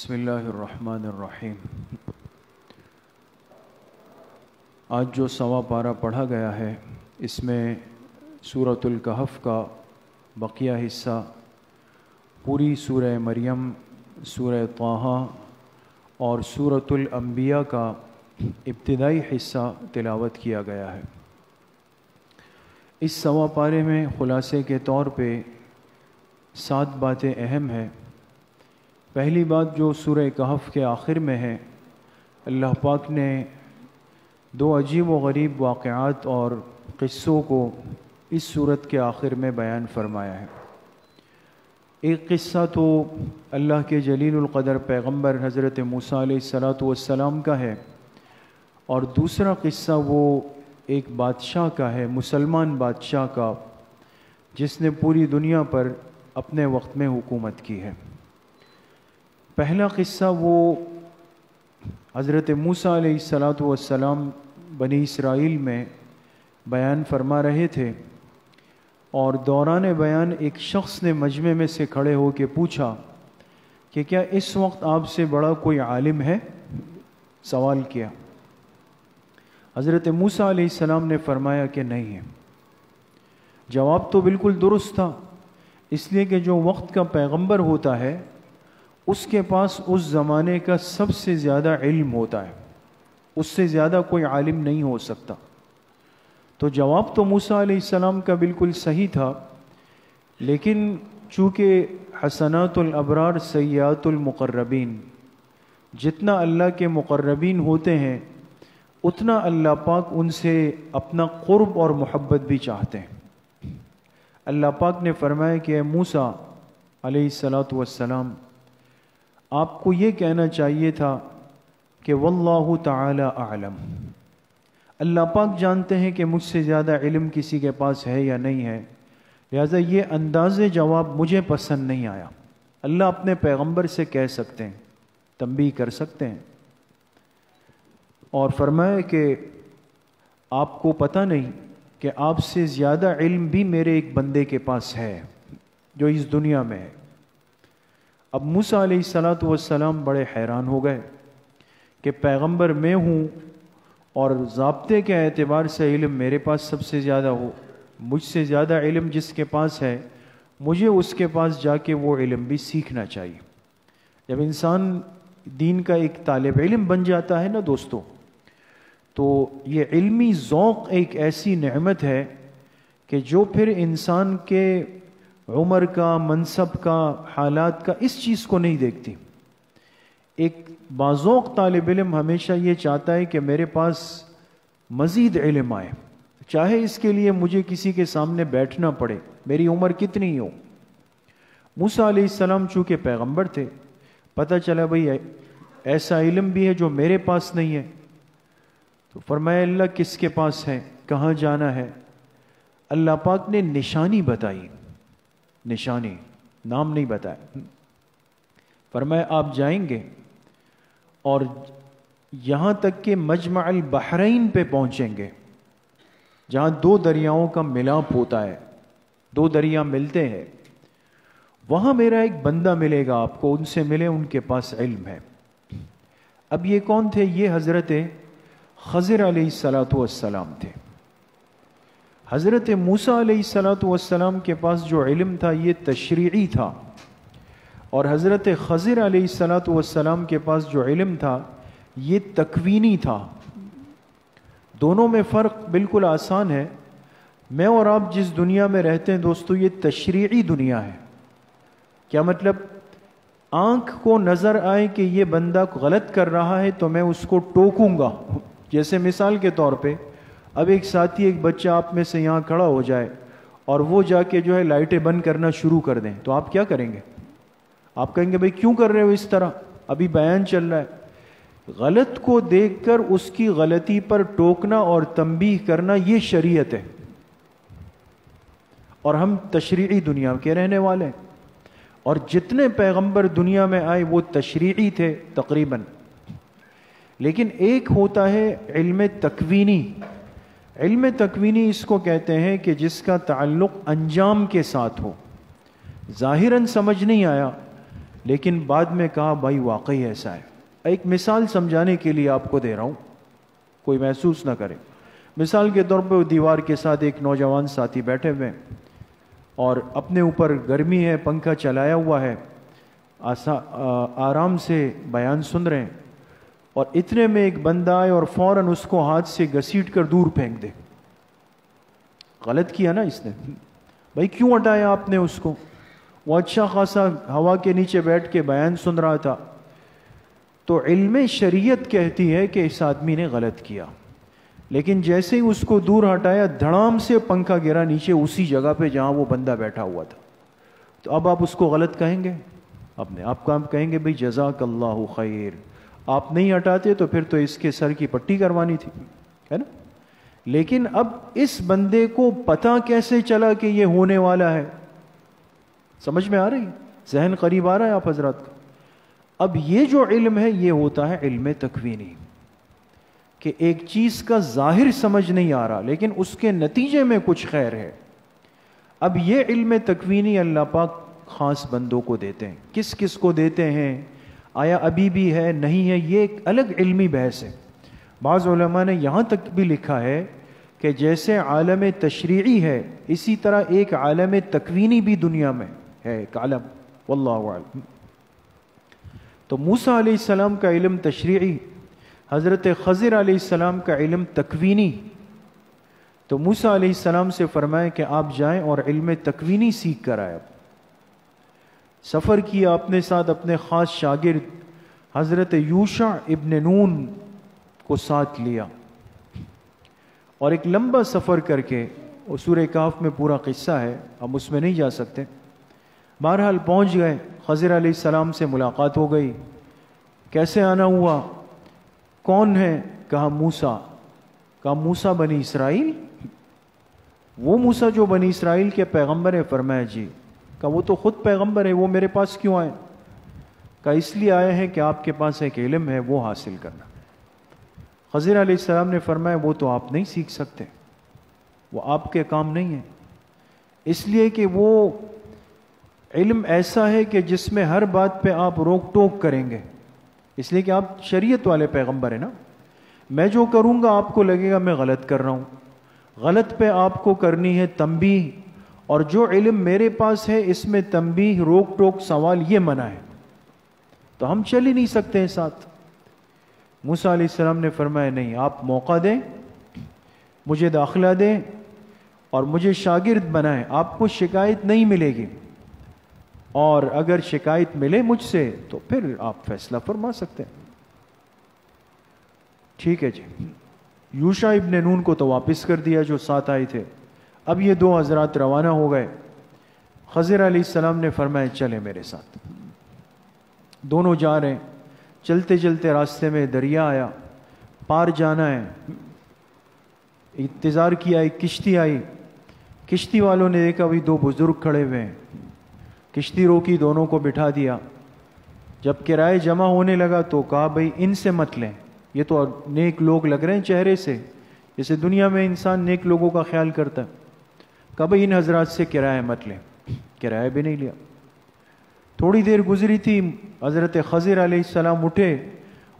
بسم اللہ الرحمن الرحیم۔ آج جو سوا پارہ پڑھا گیا ہے اس میں سورۃ الکہف کا بقیہ حصہ، پوری سورہ مریم، سورہ طٰہٰ اور سورۃ الانبیاء کا ابتدائی حصہ تلاوت کیا گیا ہے۔ اس سوا پارے میں خلاصے کے طور پہ 7 باتیں اہم ہیں۔ پہلی بات جو سورہ کہف کے آخر میں ہے، اللہ پاک نے 2 عجیب و غریب واقعات اور قصوں کو اس سورت کے آخر میں بیان فرمایا ہے۔ ایک قصہ تو اللہ کے جلیل القدر پیغمبر حضرت موسیٰ علیہ السلام کا ہے، اور دوسرا قصہ وہ ایک بادشاہ کا ہے، مسلمان بادشاہ کا، جس نے پوری دنیا پر اپنے وقت میں حکومت کی ہے۔ پہلا قصہ وہ حضرت موسیٰ علیہ السلام بنی اسرائیل میں بیان فرما رہے تھے، اور دوران بیان ایک شخص نے مجمع میں سے کھڑے ہو کے پوچھا کہ کیا اس وقت آپ سے بڑا کوئی عالم ہے؟ سوال کیا۔ حضرت موسیٰ علیہ السلام نے فرمایا کہ نہیں ہے۔ جواب تو بالکل درست تھا، اس لیے کہ جو وقت کا پیغمبر ہوتا ہے اس کے پاس اس زمانے کا سب سے زیادہ علم ہوتا ہے، اس سے زیادہ کوئی عالم نہیں ہو سکتا۔ تو جواب تو موسیٰ علیہ السلام کا بالکل صحیح تھا، لیکن چونکہ حسنات الابرار سیئات المقربین، جتنا اللہ کے مقربین ہوتے ہیں اتنا اللہ پاک ان سے اپنا قرب اور محبت بھی چاہتے ہیں۔ اللہ پاک نے فرمایا کہ اے موسیٰ علیہ السلام، آپ کو یہ کہنا چاہیے تھا کہ واللہ تعالی اعلم، اللہ پاک جانتے ہیں کہ مجھ سے زیادہ علم کسی کے پاس ہے یا نہیں ہے، لہذا یہ انداز جواب مجھے پسند نہیں آیا۔ اللہ اپنے پیغمبر سے کہہ سکتے ہیں، تنبیہ کر سکتے ہیں، اور فرمایا کہ آپ کو پتہ نہیں کہ آپ سے زیادہ علم بھی میرے ایک بندے کے پاس ہے جو اس دنیا میں ہے۔ اب موسیٰ علیہ السلام بڑے حیران ہو گئے کہ پیغمبر میں ہوں اور ضابطے کے اعتبار سے علم میرے پاس سب سے زیادہ ہو، مجھ سے زیادہ علم جس کے پاس ہے مجھے اس کے پاس جا کے وہ علم بھی سیکھنا چاہیے۔ جب انسان دین کا ایک طالب علم بن جاتا ہے نا دوستو، تو یہ علمی ذوق ایک ایسی نعمت ہے کہ جو پھر انسان کے عمر کا، منصب کا، حالات کا اس چیز کو نہیں دیکھتی۔ ایک باذوق طالب علم ہمیشہ یہ چاہتا ہے کہ میرے پاس مزید علم آئے، چاہے اس کے لیے مجھے کسی کے سامنے بیٹھنا پڑے، میری عمر کتنی ہو۔ موسیٰ علیہ السلام چونکہ پیغمبر تھے، پتہ چلا بھئی ایسا علم بھی ہے جو میرے پاس نہیں ہے، تو فرمایا اللہ کس کے پاس ہے، کہاں جانا ہے؟ اللہ پاک نے نشانی بتائی، نشانی، نام نہیں بتایا۔ فرمایا آپ جائیں گے اور یہاں تک کہ مجمع البحرین پہ پہنچیں گے، جہاں 2 دریاؤں کا ملاپ ہوتا ہے، 2 دریا ملتے ہیں، وہاں میرا ایک بندہ ملے گا آپ کو، ان سے ملے، ان کے پاس علم ہے۔ اب یہ کون تھے؟ یہ حضرت خضر علیہ السلام تھے۔ حضرت موسیٰ علیہ السلام کے پاس جو علم تھا یہ تشریعی تھا، اور حضرت خضر علیہ السلام کے پاس جو علم تھا یہ تکوینی تھا۔ دونوں میں فرق بالکل آسان ہے۔ میں اور آپ جس دنیا میں رہتے ہیں دوستو، یہ تشریعی دنیا ہے۔ کیا مطلب؟ آنکھ کو نظر آئے کہ یہ بندہ غلط کر رہا ہے تو میں اس کو ٹوکوں گا۔ جیسے مثال کے طور پہ اب ایک ساتھی، ایک بچہ آپ میں سے یہاں کھڑا ہو جائے اور وہ جا کے جو ہے لائٹیں بند کرنا شروع کر دیں، تو آپ کیا کریں گے؟ آپ کہیں گے بھئی کیوں کر رہے ہو اس طرح، ابھی بیان چل رہا ہے۔ غلط کو دیکھ کر اس کی غلطی پر ٹوکنا اور تنبیہ کرنا یہ شریعت ہے، اور ہم تشریعی دنیا کے رہنے والے ہیں، اور جتنے پیغمبر دنیا میں آئے وہ تشریعی تھے تقریباً۔ لیکن ایک ہوتا ہے علم تکوینی۔ علم تکوینی اس کو کہتے ہیں کہ جس کا تعلق انجام کے ساتھ ہو۔ ظاہراً سمجھ نہیں آیا لیکن بعد میں کہا بھائی واقعی ایسا ہے. ایک مثال سمجھانے کے لیے آپ کو دے رہا ہوں, کوئی محسوس نہ کرے. مثال کے طور پہ دیوار کے ساتھ ایک نوجوان ساتھی بیٹھے ہوئے ہیں اور اپنے اوپر گرمی ہے, پنکھا چلایا ہوا ہے, آرام سے بیان سن رہے ہیں, اور اتنے میں ایک بندہ آئے اور فوراً اس کو ہاتھ سے گھسیٹ کر دور پھینک دے. غلط کیا نا اس نے. بھائی کیوں ہٹایا آپ نے اس کو؟ وہ اچھا خاصا ہوا کے نیچے بیٹھ کے بیان سن رہا تھا. تو علم شریعت کہتی ہے کہ اس آدمی نے غلط کیا, لیکن جیسے ہی اس کو دور ہٹایا دھڑام سے پنکھا گرا نیچے اسی جگہ پہ جہاں وہ بندہ بیٹھا ہوا تھا. تو اب آپ اس کو غلط کہیں گے؟ اپنے آپ کو آپ کہیں گے بھئی جزاک اللہ خیر, آپ نہیں ہٹاتے تو پھر تو اس کے سر کی پٹی کروانی تھی, ہے نا. لیکن اب اس بندے کو پتہ کیسے چلا کہ یہ ہونے والا ہے؟ سمجھ میں آ رہی ہے؟ ذہن قریب آ رہا ہے آپ حضرات کا؟ اب یہ جو علم ہے یہ ہوتا ہے علم تکوینی, کہ ایک چیز کا ظاہر سمجھ نہیں آ رہا لیکن اس کے نتیجے میں کچھ خیر ہے. اب یہ علم تکوینی اللہ پاک خاص بندوں کو دیتے ہیں. کس کس کو دیتے ہیں, آیا ابھی بھی ہے نہیں ہے, یہ ایک الگ علمی بحث ہے. بعض علماء نے یہاں تک بھی لکھا ہے کہ جیسے عالم تشریعی ہے اسی طرح ایک عالم تکوینی بھی دنیا میں ہے, ایک عالم. واللہ اعلم. تو موسیٰ علیہ السلام کا علم تشریعی, حضرت خضر علیہ السلام کا علم تکوینی. تو موسیٰ علیہ السلام سے فرمایا کہ آپ جائیں اور علم تکوینی سیکھ کر آئے. سفر کیا اپنے ساتھ اپنے خاص شاگرد حضرت یوشع ابن نون کو ساتھ لیا, اور ایک لمبا سفر کر کے, وہ سورہ کہف میں پورا قصہ ہے, ہم اس میں نہیں جا سکتے. بہرحال پہنچ گئے, خضر علیہ السلام سے ملاقات ہو گئی. کیسے آنا ہوا؟ کون ہے؟ کہا موسیٰ. کہا موسیٰ بنی اسرائیل؟ وہ موسیٰ جو بنی اسرائیل کے پیغمبر ہے؟ فرمایا جی. کہا وہ تو خود پیغمبر ہے, وہ میرے پاس کیوں آئے؟ کہا اس لیے آئے ہیں کہ آپ کے پاس ایک علم ہے وہ حاصل کرنا. خضر علیہ السلام نے فرمایا وہ تو آپ نہیں سیکھ سکتے, وہ آپ کے کام نہیں ہے, اس لیے کہ وہ علم ایسا ہے کہ جس میں ہر بات پہ آپ روک ٹوک کریں گے, اس لیے کہ آپ شریعت والے پیغمبر ہیں نا. میں جو کروں گا آپ کو لگے گا میں غلط کر رہا ہوں, غلط پہ آپ کو کرنی ہے تنبیہ, اور جو علم میرے پاس ہے اس میں تنبیہ, روک ٹوک, سوال یہ منع ہے, تو ہم چل ہی نہیں سکتے ہیں ساتھ. موسیٰ علیہ السلام نے فرمایا نہیں, آپ موقع دیں, مجھے داخلہ دیں اور مجھے شاگرد بنائیں, آپ کو شکایت نہیں ملے گی, اور اگر شکایت ملے مجھ سے تو پھر آپ فیصلہ فرما سکتے ہیں. ٹھیک ہے جی. یوشع ابن نون کو تو واپس کر دیا جو ساتھ آئے تھے. اب یہ دو حضرات روانہ ہو گئے. خضر علیہ السلام نے فرمایا چلے میرے ساتھ. دونوں جا رہے ہیں, چلتے چلتے راستے میں دریا آیا, پار جانا ہے. انتظار کیا, ایک کشتی آئی. کشتی والوں نے دیکھا بھی دو بزرگ کھڑے ہوئے ہیں, کشتی روکی, دونوں کو بٹھا دیا. جب کرایہ جمع ہونے لگا تو کہا بھئی ان سے مت لیں, یہ تو نیک لوگ لگ رہے ہیں چہرے سے, جیسے دنیا میں انسان نیک لوگوں کا خیال کرتا ہے. کہا بھئی ان حضرات سے کرایہ مت لیں. کرایہ بھی نہیں لیا. تھوڑی دیر گزری تھی, حضرت خضر علیہ السلام اٹھے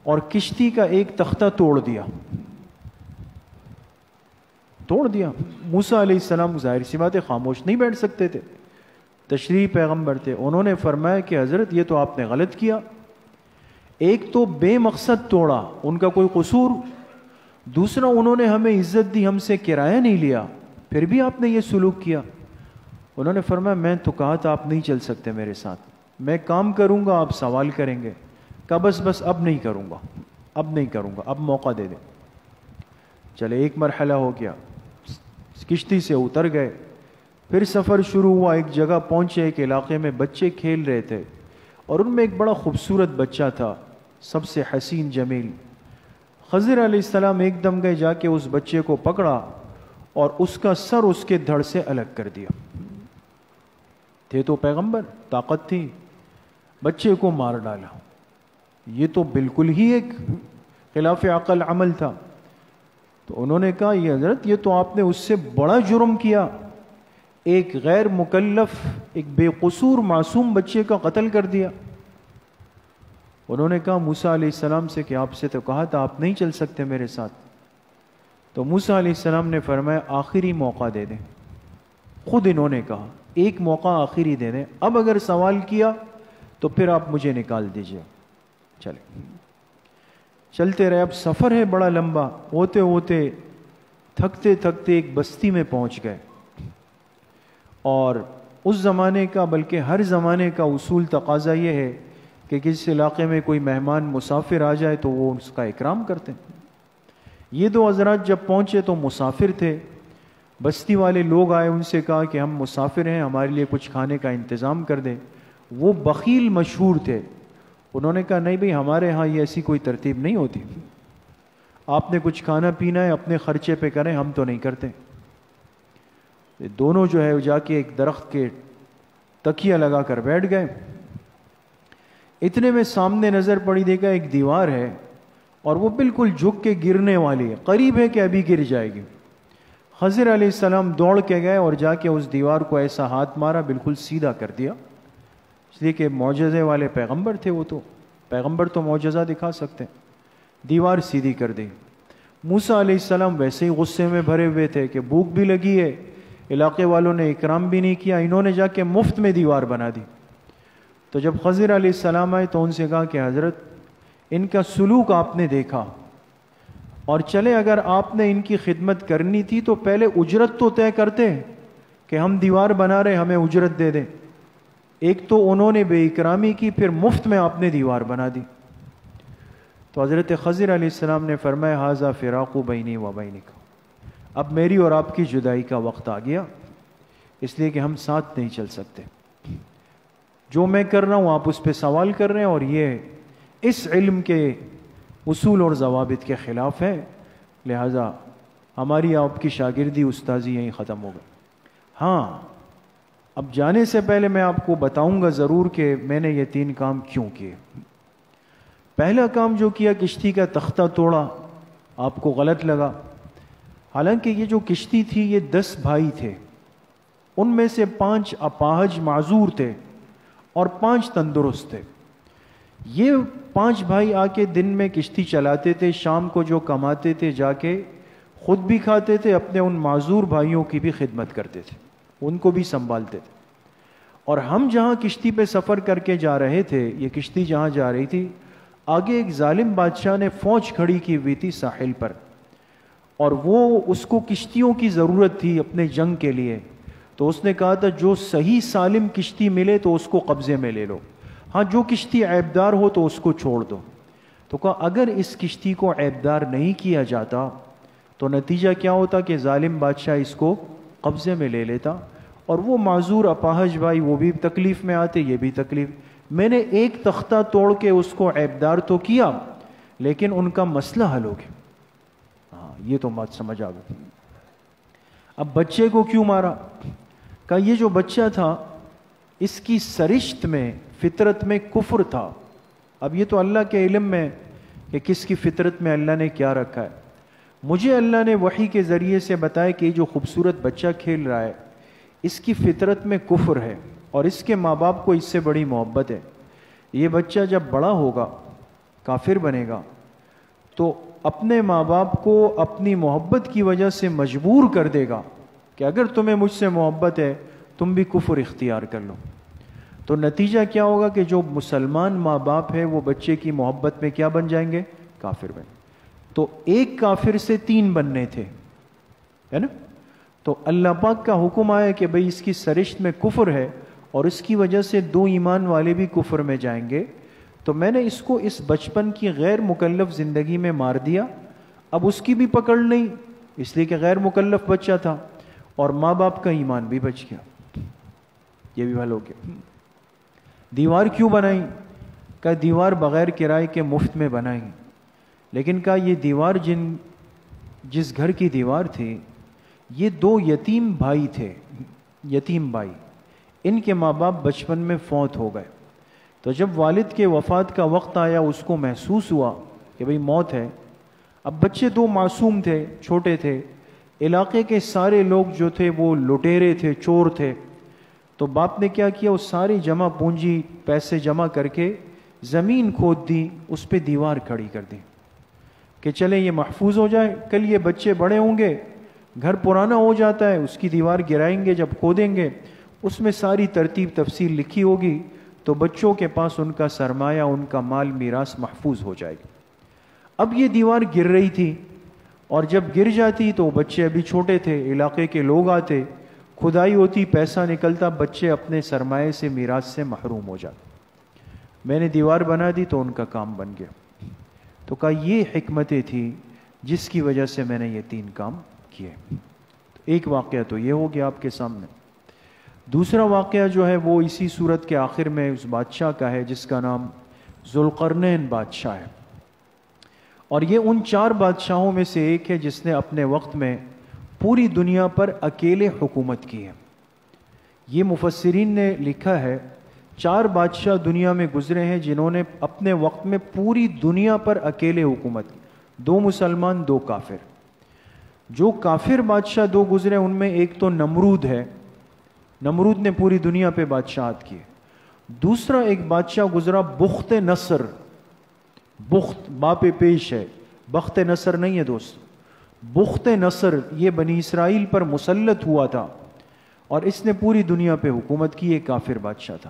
اور کشتی کا ایک تختہ توڑ دیا. موسیٰ علیہ السلام ظاہر سی بات ہے خاموش نہیں بیٹھ سکتے تھے, تشریعی پیغمبر تھے. انہوں نے فرمایا کہ حضرت یہ تو آپ نے غلط کیا. ایک تو بے مقصد توڑا, ان کا کوئی قصور. دوسرا انہوں نے ہمیں عزت دی, ہم سے کرایہ نہیں لیا, پھر بھی آپ نے یہ سلوک کیا. انہوں نے فرمایا میں تو کہا تھا آپ نہیں چل سکتے میرے ساتھ, میں کام کروں گا آپ سوال کریں گے. کہا بس اب نہیں کروں گا, اب موقع دے دیں. چلے ایک مرحلہ ہو گیا, کشتی سے اتر گئے. پھر سفر شروع ہوا. ایک جگہ پہنچے, ایک علاقے میں بچے کھیل رہے تھے, اور ان میں ایک بڑا خوبصورت بچہ تھا, سب سے حسین جمیل. خضر علیہ السلام ایک دم گئے, جا کے اس بچے کو پکڑا اور اس کا سر اس کے دھڑ سے الگ کر دیا. تھے تو پیغمبر, طاقت تھی, بچے کو مار ڈالا. یہ تو بالکل ہی ایک خلاف عقل عمل تھا. تو انہوں نے کہا یہ حضرت یہ تو آپ نے اس سے بڑا جرم کیا, ایک غیر مکلف, ایک بے قصور معصوم بچے کا قتل کر دیا. انہوں نے کہا موسیٰ علیہ السلام سے کہ آپ سے تو کہا تھا آپ نہیں چل سکتے میرے ساتھ. تو موسیٰ علیہ السلام نے فرمایا آخری موقع دے دیں. خود انہوں نے کہا ایک موقع آخری دے دیں, اب اگر سوال کیا تو پھر آپ مجھے نکال دیجئے. چلتے رہے. اب سفر ہے بڑا لمبا, ہوتے ہوتے تھکتے تھکتے ایک بستی میں پہنچ گئے. اور اس زمانے کا بلکہ ہر زمانے کا اصول تقاضا یہ ہے کہ کس علاقے میں کوئی مہمان مسافر آ جائے تو وہ اس کا اکرام کرتے ہیں. یہ دو حضرات جب پہنچے تو مسافر تھے. بستی والے لوگ آئے, ان سے کہا کہ ہم مسافر ہیں, ہمارے لیے کچھ کھانے کا انتظام کر دیں. وہ بخیل مشہور تھے. انہوں نے کہا نہیں بھئی ہمارے ہاں یہ ایسی کوئی ترتیب نہیں ہوتی, آپ نے کچھ کھانا پینا ہے اپنے خرچے پہ کریں, ہم تو نہیں کرتے. دونوں جو ہے جا کے ایک درخت کے تکیہ لگا کر بیٹھ گئے. اتنے میں سامنے نظر پڑی, دیکھا ایک دیوار ہے اور وہ بالکل جھک کے گرنے والی ہے, قریب ہے کہ ابھی گر جائے گی. خضر علیہ السلام دوڑ کے گئے اور جا کے اس دیوار کو ایسا ہاتھ مارا, بالکل سیدھا کر دیا. اس لیے کہ معجزے والے پیغمبر تھے, وہ تو پیغمبر تو معجزہ دکھا سکتے. دیوار سیدھی کر دی. موسیٰ علیہ السلام ویسے ہی غصے میں بھرے ہوئے تھے کہ بھوک بھی لگی ہے, علاقے والوں نے اکرام بھی نہیں کیا, انہوں نے جا کے مفت میں دیوار بنا دی. تو جب خضر علیہ السلام آئے تو ان سے کہا کہ حضرت ان کا سلوک آپ نے دیکھا, اور چلے اگر آپ نے ان کی خدمت کرنی تھی تو پہلے اجرت تو طے کرتے کہ ہم دیوار بنا رہے ہمیں اجرت دے دیں. ایک تو انہوں نے بے اکرامی کی, پھر مفت میں آپ نے دیوار بنا دی. تو حضرت خضر علیہ السلام نے فرمایا ھذا فراق بینی و بینک, اب میری اور آپ کی جدائی کا وقت آ گیا, اس لیے کہ ہم ساتھ نہیں چل سکتے. جو میں کر رہا ہوں آپ اس پہ سوال کر رہے ہیں, اور یہ اس علم کے اصول اور ضوابط کے خلاف ہے, لہذا ہماری آپ کی شاگردی استاذی یہیں ختم ہو گئی. ہاں اب جانے سے پہلے میں آپ کو بتاؤں گا ضرور کہ میں نے یہ 3 کام کیوں کیے. پہلا کام جو کیا, کشتی کا تختہ توڑا. آپ کو غلط لگا, حالانکہ یہ جو کشتی تھی یہ 10 بھائی تھے, ان میں سے 5 اپاہج معذور تھے اور 5 تندرست تھے. یہ 5 بھائی آ کے دن میں کشتی چلاتے تھے, شام کو جو کماتے تھے جا کے خود بھی کھاتے تھے, اپنے ان معذور بھائیوں کی بھی خدمت کرتے تھے, ان کو بھی سنبھالتے تھے. اور ہم جہاں کشتی پہ سفر کر کے جا رہے تھے, یہ کشتی جہاں جا رہی تھی, آگے ایک ظالم بادشاہ نے فوج کھڑی کی ہوئی تھی ساحل پر, اور وہ اس کو کشتیوں کی ضرورت تھی اپنے جنگ کے لیے. تو اس نے کہا تھا جو صحیح سالم کشتی ملے تو اس کو قبضے میں لے لو, ہاں جو کشتی عیبدار ہو تو اس کو چھوڑ دو. تو کہا اگر اس کشتی کو عیبدار نہیں کیا جاتا تو نتیجہ کیا ہوتا کہ ظالم بادشاہ اس کو قبضے میں لے لیتا, اور وہ معذور اپاہج بھائی وہ بھی تکلیف میں آتے, یہ بھی تکلیف. میں نے ایک تختہ توڑ کے اس کو عیبدار تو کیا, لیکن ان کا مسئلہ حل ہو گیا. ہاں یہ تو بات سمجھ آ گئی. اب بچے کو کیوں مارا؟ کہا یہ جو بچہ تھا اس کی سرشت میں فطرت میں کفر تھا. اب یہ تو اللہ کے علم میں کہ کس کی فطرت میں اللہ نے کیا رکھا ہے. مجھے اللہ نے وحی کے ذریعے سے بتایا کہ یہ جو خوبصورت بچہ کھیل رہا ہے اس کی فطرت میں کفر ہے, اور اس کے ماں باپ کو اس سے بڑی محبت ہے. یہ بچہ جب بڑا ہوگا کافر بنے گا تو اپنے ماں باپ کو اپنی محبت کی وجہ سے مجبور کر دے گا کہ اگر تمہیں مجھ سے محبت ہے تم بھی کفر اختیار کر لو. تو نتیجہ کیا ہوگا کہ جو مسلمان ماں باپ ہے وہ بچے کی محبت میں کیا بن جائیں گے؟ کافر بن. تو ایک کافر سے 3 بننے تھے, ہے نا. تو اللہ پاک کا حکم آیا کہ بھئی اس کی سرشت میں کفر ہے اور اس کی وجہ سے 2 ایمان والے بھی کفر میں جائیں گے. تو میں نے اس کو اس بچپن کی غیر مکلف زندگی میں مار دیا. اب اس کی بھی پکڑ نہیں, اس لیے کہ غیر مکلف بچہ تھا, اور ماں باپ کا ایمان بھی بچ گیا, یہ بھی حل ہو گیا. دیوار کیوں بنائی؟ کہا دیوار بغیر کرائے کے مفت میں بنائی. لیکن کہا یہ دیوار جس گھر کی دیوار تھی یہ 2 یتیم بھائی تھے, یتیم بھائی, ان کے ماں باپ بچپن میں فوت ہو گئے. تو جب والد کے وفات کا وقت آیا اس کو محسوس ہوا کہ بھئی موت ہے. اب بچے 2 معصوم تھے, چھوٹے تھے, علاقے کے سارے لوگ جو تھے وہ لٹیرے تھے, چور تھے. تو باپ نے کیا کیا, وہ ساری جمع پونجی پیسے جمع کر کے زمین کھود دی، اس پہ دیوار کھڑی کر دی کہ چلے یہ محفوظ ہو جائے، کل یہ بچے بڑے ہوں گے، گھر پرانا ہو جاتا ہے، اس کی دیوار گرائیں گے، جب کھودیں گے اس میں ساری ترتیب تفصیل لکھی ہوگی، تو بچوں کے پاس ان کا سرمایہ، ان کا مال میراث محفوظ ہو جائے گا۔ اب یہ دیوار گر رہی تھی، اور جب گر جاتی تو بچے ابھی چھوٹے تھے، علاقے کے لوگ آتے، کھدائی ہوتی، پیسہ نکلتا، بچے اپنے سرمایے سے، میراث سے محروم ہو جاتے۔ میں نے دیوار بنا دی تو ان کا کام بن گیا۔ تو کہا یہ حکمتیں تھی جس کی وجہ سے میں نے یہ 3 کام کیے۔ ایک واقعہ تو یہ ہو گیا آپ کے سامنے۔ دوسرا واقعہ جو ہے وہ اسی سورت کے آخر میں اس بادشاہ کا ہے جس کا نام ذوالقرنین بادشاہ ہے، اور یہ ان 4 بادشاہوں میں سے ایک ہے جس نے اپنے وقت میں پوری دنیا پر اکیلے حکومت کی ہے۔ یہ مفسرین نے لکھا ہے 4 بادشاہ دنیا میں گزرے ہیں جنہوں نے اپنے وقت میں پوری دنیا پر اکیلے حکومت کی، 2 مسلمان 2 کافر۔ جو کافر بادشاہ 2 گزرے ان میں ایک تو نمرود ہے، نمرود نے پوری دنیا پہ بادشاہت کی۔ دوسرا ایک بادشاہ گزرا بخت نصر، بخت باپ پیش ہے، بخت نصر نہیں ہے دوست، بخت نصر، یہ بنی اسرائیل پر مسلط ہوا تھا اور اس نے پوری دنیا پہ حکومت کی، ایک کافر بادشاہ تھا۔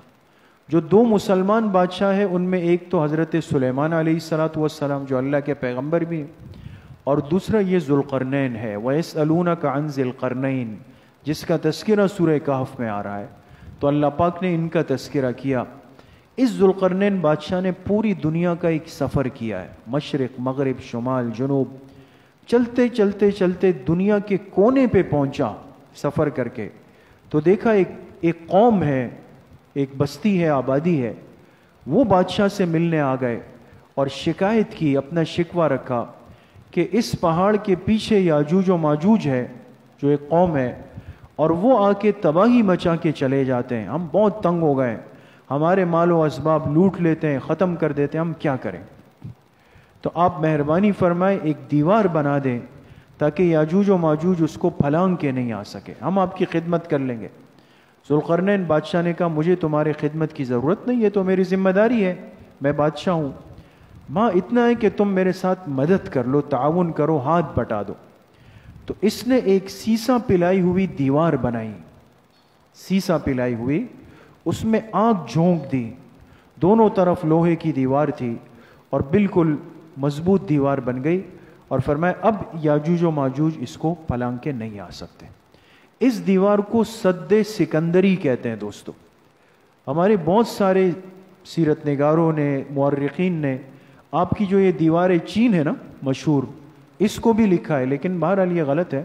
جو 2 مسلمان بادشاہ ہیں ان میں ایک تو حضرت سلیمان علیہ السلام جو اللہ کے پیغمبر بھی ہیں، اور دوسرا یہ ذوالقرنین ہے۔ وَيَسْأَلُونَكَ عَنْ ذِي الْقَرْنَيْنِ، جس کا تذکرہ سورہ کہف میں آ رہا ہے، تو اللہ پاک نے ان کا تذکرہ کیا۔ اس ذوالقرنین بادشاہ نے پوری دنیا کا ایک سفر کیا ہے، مشرق، مغرب، شمال، جنوب، چلتے چلتے چلتے دنیا کے کونے پہ پہنچا سفر کر کے، تو دیکھا ایک قوم ہے، ایک بستی ہے، آبادی ہے، وہ بادشاہ سے ملنے آ گئے اور شکایت کی، اپنا شکوہ رکھا کہ اس پہاڑ کے پیچھے یاجوج و ماجوج ہے، جو ایک قوم ہے، اور وہ آ کے تباہی مچا کے چلے جاتے ہیں، ہم بہت تنگ ہو گئے، ہمارے مال و اسباب لوٹ لیتے ہیں، ختم کر دیتے ہیں، ہم کیا کریں؟ تو آپ مہربانی فرمائے ایک دیوار بنا دیں تاکہ یاجوج و ماجوج اس کو پھلانگ کے نہیں آ سکے، ہم آپ کی خدمت کر لیں گے۔ ذوالقرنین بادشاہ نے کہا مجھے تمہارے خدمت کی ضرورت نہیں ہے، تو میری ذمہ داری ہے، میں بادشاہ ہوں، ماں اتنا ہے کہ تم میرے ساتھ مدد کر لو، تعاون کرو، ہاتھ بٹا دو۔ تو اس نے ایک سیسا پلائی ہوئی دیوار بنائی، سیسا پلائی ہوئی، اس میں آگ جھونک دی، دونوں طرف لوہے کی دیوار تھی اور بالکل مضبوط دیوار بن گئی، اور فرمایا اب یاجوج و ماجوج اس کو پھلانگ کے نہیں آ سکتے۔ اس دیوار کو سد سکندری کہتے ہیں دوستو۔ ہمارے بہت سارے سیرت نگاروں نے، مورخین نے آپ کی جو یہ دیوار چین ہے نا مشہور، اس کو بھی لکھا ہے، لیکن بہرحال یہ غلط ہے،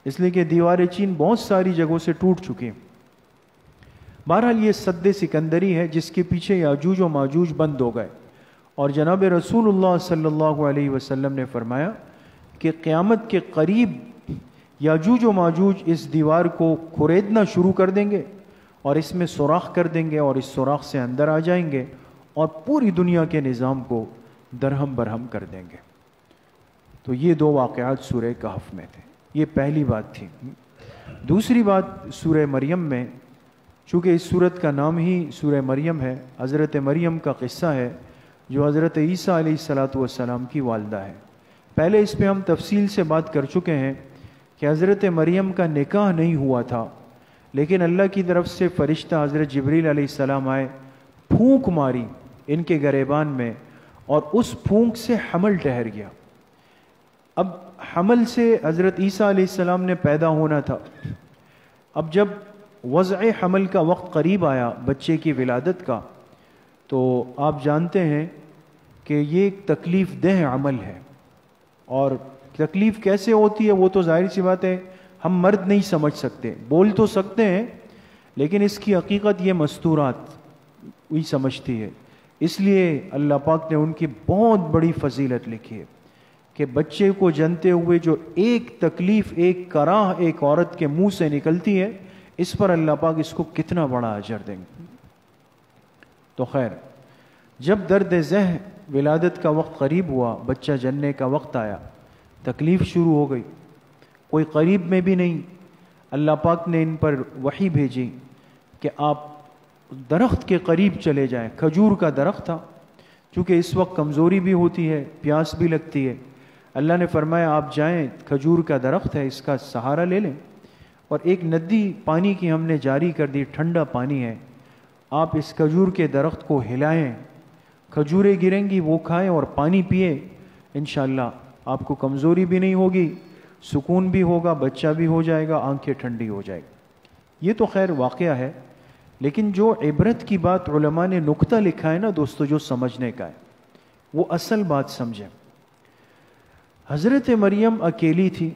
اس لیے کہ دیوار چین بہت ساری جگہوں سے ٹوٹ چکی ہیں۔ بہرحال یہ سد سکندری ہے جس کے پیچھے یاجوج و ماجوج بند ہو گئے، اور جناب رسول اللہ صلی اللہ علیہ وسلم نے فرمایا کہ قیامت کے قریب یاجوج و ماجوج اس دیوار کو کھریدنا شروع کر دیں گے اور اس میں سوراخ کر دیں گے، اور اس سوراخ سے اندر آ جائیں گے اور پوری دنیا کے نظام کو درہم برہم کر دیں گے۔ تو یہ 2 واقعات سورہ کہف میں تھے، یہ پہلی بات تھی۔ دوسری بات سورہ مریم میں، چونکہ اس سورت کا نام ہی سورہ مریم ہے، حضرت مریم کا قصہ ہے جو حضرت عیسیٰ علیہ السلام کی والدہ ہے۔ پہلے اس پہ ہم تفصیل سے بات کر چکے ہیں کہ حضرت مریم کا نکاح نہیں ہوا تھا، لیکن اللہ کی طرف سے فرشتہ حضرت جبریل علیہ السلام آئے، پھونک ماری ان کے گریبان میں، اور اس پھونک سے حمل ٹھہر گیا۔ اب حمل سے حضرت عیسیٰ علیہ السلام نے پیدا ہونا تھا۔ اب جب وضع حمل کا وقت قریب آیا، بچے کی ولادت کا، تو آپ جانتے ہیں کہ یہ ایک تکلیف دہ عمل ہے، اور تکلیف کیسے ہوتی ہے وہ تو ظاہر سی بات ہے ہم مرد نہیں سمجھ سکتے، بول تو سکتے ہیں لیکن اس کی حقیقت یہ مستورات وہی سمجھتی ہے۔ اس لیے اللہ پاک نے ان کی بہت بڑی فضیلت لکھی ہے کہ بچے کو جنتے ہوئے جو ایک تکلیف، ایک کراہ ایک عورت کے منہ سے نکلتی ہے، اس پر اللہ پاک اس کو کتنا بڑا اجر دیں گے۔ تو خیر، جب درد ذہ ولادت کا وقت قریب ہوا، بچہ جننے کا وقت آیا، تکلیف شروع ہو گئی، کوئی قریب میں بھی نہیں۔ اللہ پاک نے ان پر وحی بھیجی کہ آپ درخت کے قریب چلے جائیں، کھجور کا درخت تھا، چونکہ اس وقت کمزوری بھی ہوتی ہے، پیاس بھی لگتی ہے، اللہ نے فرمایا آپ جائیں، کھجور کا درخت ہے اس کا سہارا لے لیں، اور ایک ندی پانی کی ہم نے جاری کر دی، ٹھنڈا پانی ہے، آپ اس کھجور کے درخت کو ہلائیں، کھجوریں گریں گی وہ کھائیں اور پانی پیئے، انشاءاللہ آپ کو کمزوری بھی نہیں ہوگی، سکون بھی ہوگا، بچہ بھی ہو جائے گا، آنکھیں ٹھنڈی ہو جائے گی۔ یہ تو خیر واقعہ ہے، لیکن جو عبرت کی بات علماء نے نقطہ لکھا ہے نا دوستو، جو سمجھنے کا ہے وہ اصل بات سمجھیں۔ حضرت مریم اکیلی تھی،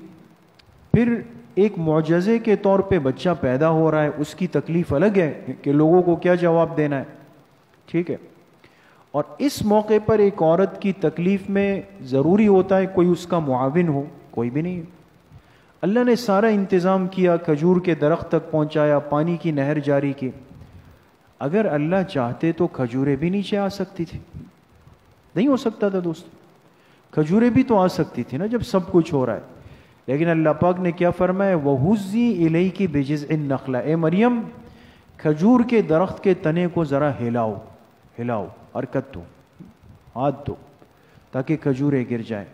پھر ایک معجزے کے طور پہ بچہ پیدا ہو رہا ہے، اس کی تکلیف الگ ہے کہ لوگوں کو کیا جواب دینا ہے، ٹھیک ہے، اور اس موقع پر ایک عورت کی تکلیف میں ضروری ہوتا ہے کوئی اس کا معاون ہو، کوئی بھی نہیں ہے۔ اللہ نے سارا انتظام کیا، کھجور کے درخت تک پہنچایا، پانی کی نہر جاری کی۔ اگر اللہ چاہتے تو کھجوریں بھی نیچے آ سکتی تھی، نہیں ہو سکتا تھا دوست، کھجوریں بھی تو آ سکتی تھی نا جب سب کچھ ہو رہا ہے، لیکن اللہ پاک نے کیا فرمایا، وَهُزِّي إِلَيْكِ بِجِذْعِ النَّخْلَةِ، اے مریم کھجور کے درخت کے تنے کو ذرا ہلاؤ، حرکت دو، ہاتھ دو، تاکہ کھجوریں گر جائیں۔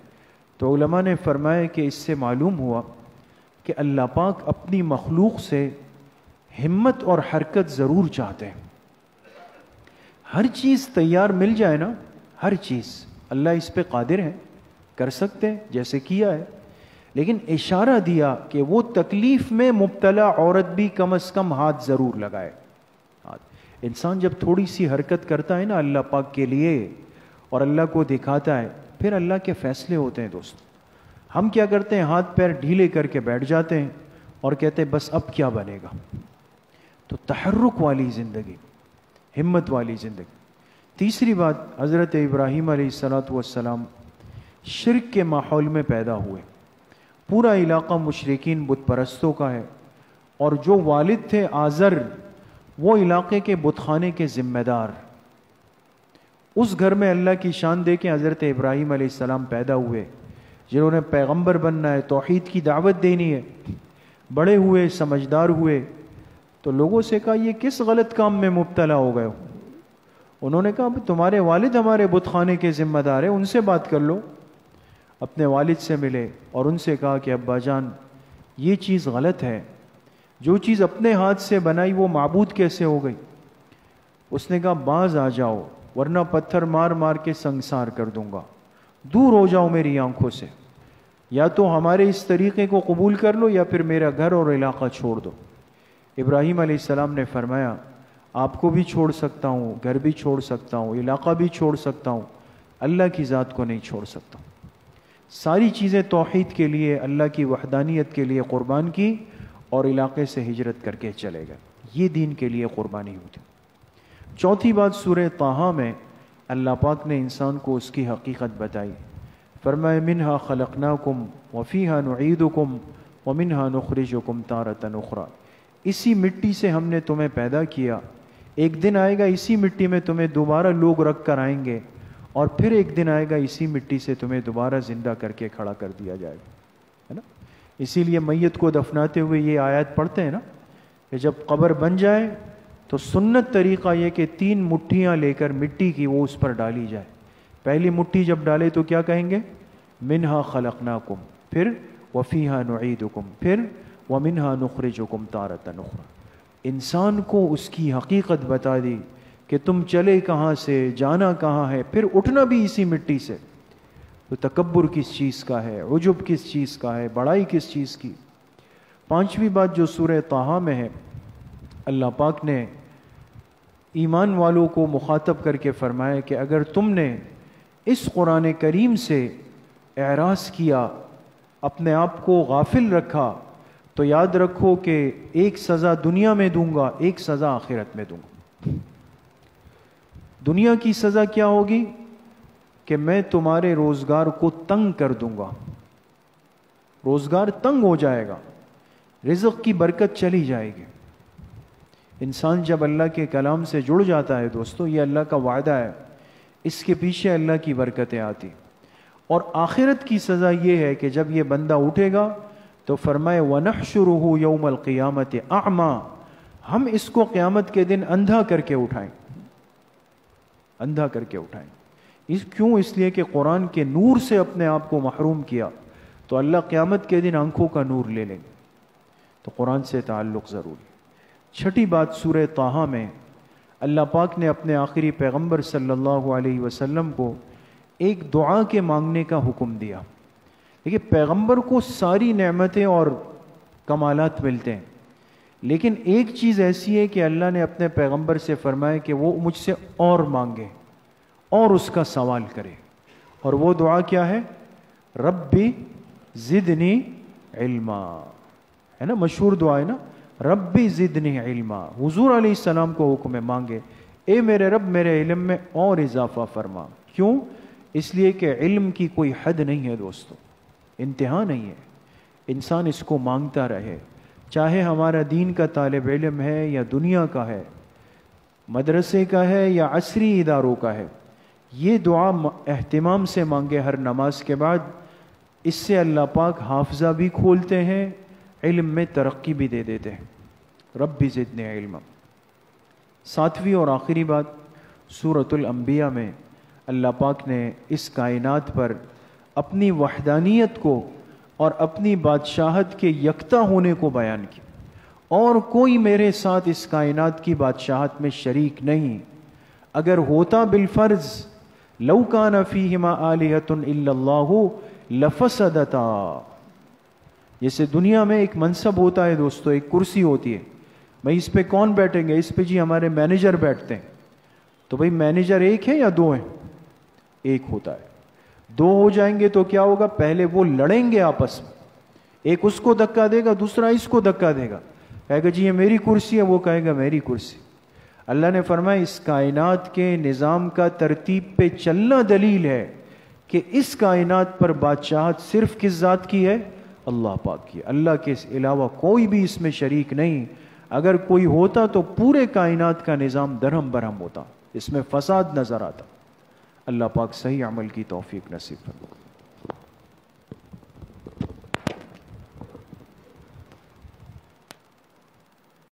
تو علماء نے فرمایا کہ اس سے معلوم ہوا کہ اللہ پاک اپنی مخلوق سے ہمت اور حرکت ضرور چاہتے ہیں۔ ہر چیز تیار مل جائے نا، ہر چیز، اللہ اس پہ قادر ہے، کر سکتے ہیں جیسے کیا ہے، لیکن اشارہ دیا کہ وہ تکلیف میں مبتلا عورت بھی کم از کم ہاتھ ضرور لگائے۔ انسان جب تھوڑی سی حرکت کرتا ہے نا اللہ پاک کے لیے اور اللہ کو دکھاتا ہے، پھر اللہ کے فیصلے ہوتے ہیں دوست۔ ہم کیا کرتے ہیں، ہاتھ پیر ڈھیلے کر کے بیٹھ جاتے ہیں اور کہتے ہیں بس اب کیا بنے گا۔ تو تحرک والی زندگی، ہمت والی زندگی۔ تیسری بات، حضرت ابراہیم علیہ السلام شرک کے ماحول میں پیدا ہوئے، پورا علاقہ مشرکین بت پرستوں کا ہے، اور جو والد تھے آزر، وہ علاقے کے بت خانے کے ذمہ دار۔ اس گھر میں اللہ کی شان دے کے حضرت ابراہیم علیہ السلام پیدا ہوئے، جنہوں نے پیغمبر بننا ہے، توحید کی دعوت دینی ہے، بڑے ہوئے، سمجھدار ہوئے، تو لوگوں سے کہا یہ کس غلط کام میں مبتلا ہو گئے ہو؟ انہوں نے کہا تمہارے والد ہمارے بت خانے کے ذمہ دار ہیں، ان سے بات کر لو۔ اپنے والد سے ملے اور ان سے کہا کہ ابا جان یہ چیز غلط ہے، جو چیز اپنے ہاتھ سے بنائی وہ معبود کیسے ہو گئی؟ اس نے کہا باز آ جاؤ ورنہ پتھر مار مار کے سنگسار کر دوں گا، دور ہو جاؤ میری آنکھوں سے، یا تو ہمارے اس طریقے کو قبول کر لو یا پھر میرا گھر اور علاقہ چھوڑ دو۔ ابراہیم علیہ السلام نے فرمایا آپ کو بھی چھوڑ سکتا ہوں، گھر بھی چھوڑ سکتا ہوں، علاقہ بھی چھوڑ سکتا ہوں، اللہ کی ذات کو نہیں چھوڑ سکتا۔ ساری چیزیں توحید کے لیے، اللہ کی وحدانیت کے لیے قربان کی اور علاقے سے ہجرت کر کے چلے گئے۔ یہ دین کے لیے قربانی ہوتی۔ چوتھی بات، سورہ طٰہٰ میں اللہ پاک نے انسان کو اس کی حقیقت بتائی، فرمایا منہا خلقناکم وفیہا نعیدکم ومنہا نخرجکم تارۃ اخری، اسی مٹی سے ہم نے تمہیں پیدا کیا، ایک دن آئے گا اسی مٹی میں تمہیں دوبارہ لوگ رکھ کر آئیں گے، اور پھر ایک دن آئے گا اسی مٹی سے تمہیں دوبارہ زندہ کر کے کھڑا کر دیا جائے گا، ہے نا؟ اسی لیے میت کو دفناتے ہوئے یہ آیات پڑھتے ہیں نا کہ جب قبر بن جائے تو سنت طریقہ یہ کہ 3 مٹھیاں لے کر مٹی کی وہ اس پر ڈالی جائے۔ پہلی مٹھی جب ڈالے تو کیا کہیں گے؟ منہا خلقناکم، پھر وفیہا نعیدکم، پھر ومنہا نخرجکم تارۃ اخری۔ انسان کو اس کی حقیقت بتا دی کہ تم چلے کہاں سے، جانا کہاں ہے، پھر اٹھنا بھی اسی مٹی سے۔ تو تکبر کس چیز کا ہے، عجب کس چیز کا ہے، بڑائی کس چیز کی۔ پانچویں بات جو سورہ طٰہٰ میں ہے، اللہ پاک نے ایمان والوں کو مخاطب کر کے فرمایا کہ اگر تم نے اس قرآن کریم سے اعراض کیا، اپنے آپ کو غافل رکھا، تو یاد رکھو کہ ایک سزا دنیا میں دوں گا، ایک سزا آخرت میں دوں گا۔ دنیا کی سزا کیا ہوگی کہ میں تمہارے روزگار کو تنگ کر دوں گا، روزگار تنگ ہو جائے گا، رزق کی برکت چلی جائے گی۔ انسان جب اللہ کے کلام سے جڑ جاتا ہے دوستو، یہ اللہ کا وعدہ ہے، اس کے پیچھے اللہ کی برکتیں آتی۔ اور آخرت کی سزا یہ ہے کہ جب یہ بندہ اٹھے گا تو فرمائے وَنَحْشُرُهُ يَوْمَ الْقِيَامَةِ أَعْمَى، ہم اس کو قیامت کے دن اندھا کر کے اٹھائیں، اندھا کر کے اٹھائیں۔ کیوں؟ اس لیے کہ قرآن کے نور سے اپنے آپ کو محروم کیا تو اللہ قیامت کے دن آنکھوں کا نور لے لیں گے. تو قرآن سے تعلق ضروری. چھٹی بات، سورہ طٰہٰ میں اللہ پاک نے اپنے آخری پیغمبر صلی اللہ علیہ وسلم کو ایک دعا کے مانگنے کا حکم دیا. دیکھیے پیغمبر کو ساری نعمتیں اور کمالات ملتے ہیں، لیکن ایک چیز ایسی ہے کہ اللہ نے اپنے پیغمبر سے فرمایا کہ وہ مجھ سے اور مانگے اور اس کا سوال کرے. اور وہ دعا کیا ہے؟ ربی زدنی علما، ہے نا، مشہور دعا ہے نا، ربی زدنی علما. حضور علیہ السلام کو حکم ہے مانگے، اے میرے رب میرے علم میں اور اضافہ فرما. کیوں؟ اس لیے کہ علم کی کوئی حد نہیں ہے دوستو، انتہا نہیں ہے. انسان اس کو مانگتا رہے، چاہے ہمارا دین کا طالب علم ہے یا دنیا کا ہے، مدرسے کا ہے یا عصری اداروں کا ہے. یہ دعا اہتمام سے مانگے ہر نماز کے بعد. اس سے اللہ پاک حافظہ بھی کھولتے ہیں، علم میں ترقی بھی دے دیتے ہیں. ربی زدنی علما. ساتویں اور آخری بات، سورۃ الانبیاء میں اللہ پاک نے اس کائنات پر اپنی وحدانیت کو اور اپنی بادشاہت کے یکتا ہونے کو بیان کیا. اور کوئی میرے ساتھ اس کائنات کی بادشاہت میں شریک نہیں. اگر ہوتا بالفرض لو کان فیہما آلہۃ الا اللہ لفسدتا. جیسے دنیا میں ایک منصب ہوتا ہے دوستو، ایک کرسی ہوتی ہے، بھائی اس پہ کون بیٹھیں گے؟ اس پہ جی ہمارے مینیجر بیٹھتے ہیں. تو بھائی مینیجر ایک ہے یا دو ہیں؟ ایک ہوتا ہے. دو ہو جائیں گے تو کیا ہوگا؟ پہلے وہ لڑیں گے آپس میں، ایک اس کو دھکا دے گا، دوسرا اس کو دھکا دے گا، کہے گا جی یہ میری کرسی ہے، وہ کہے گا میری کرسی. اللہ نے فرمایا اس کائنات کے نظام کا ترتیب پہ چلنا دلیل ہے کہ اس کائنات پر بادشاہت صرف کس ذات کی ہے؟ اللہ پاک کی. اللہ کے علاوہ کوئی بھی اس میں شریک نہیں. اگر کوئی ہوتا تو پورے کائنات کا نظام درہم برہم ہوتا، اس میں فساد نظر آتا. اللہ پاک صحیح عمل کی توفیق نصیب فرمائے.